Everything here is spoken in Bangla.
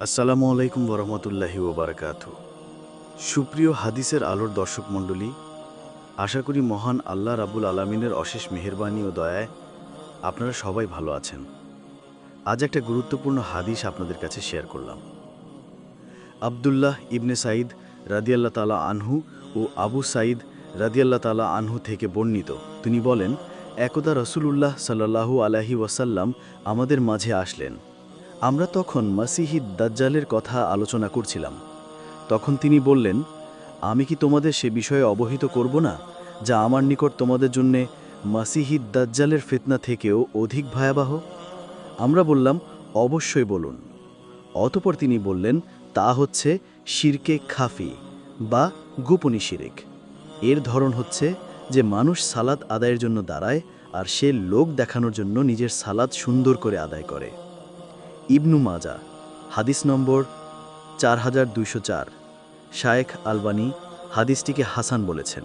আসসালামু আলাইকুম ওরহমতুল্লাহি ওবারাকাতু। সুপ্রিয় হাদিসের আলোর দর্শক মণ্ডলী, আশা করি মহান আল্লাহ রাব্বুল আলামিনের অশেষ মেহেরবানি ও দয়ায় আপনারা সবাই ভালো আছেন। আজ একটা গুরুত্বপূর্ণ হাদিস আপনাদের কাছে শেয়ার করলাম। আবদুল্লাহ ইবনে সাঈদ রাদিয়াল্লাহ তাআলা আনহু ও আবু সাঈদ রাদিয়াল্লাহ তাআলা আনহু থেকে বর্ণিত। তিনি বলেন, একদা রাসূলুল্লাহ সাল্লাল্লাহু আলাইহি ওয়াসাল্লাম আমাদের মাঝে আসলেন। আমরা তখন মাসিহি দাজ্জালের কথা আলোচনা করছিলাম। তখন তিনি বললেন, আমি কি তোমাদের সে বিষয়ে অবহিত করব না, যা আমার নিকট তোমাদের জন্যে মাসিহি দাজ্জালের ফিতনা থেকেও অধিক ভয়াবহ? আমরা বললাম, অবশ্যই বলুন। অতঃপর তিনি বললেন, তা হচ্ছে শিরকে খাফি বা গোপনী শিরিক। এর ধরন হচ্ছে যে মানুষ সালাত আদায়ের জন্য দাঁড়ায় আর সে লোক দেখানোর জন্য নিজের সালাত সুন্দর করে আদায় করে। ইবনু মাজা, হাদিস নম্বর 4204। শায়েখ আলবানী হাদিসটিকে হাসান বলেছেন।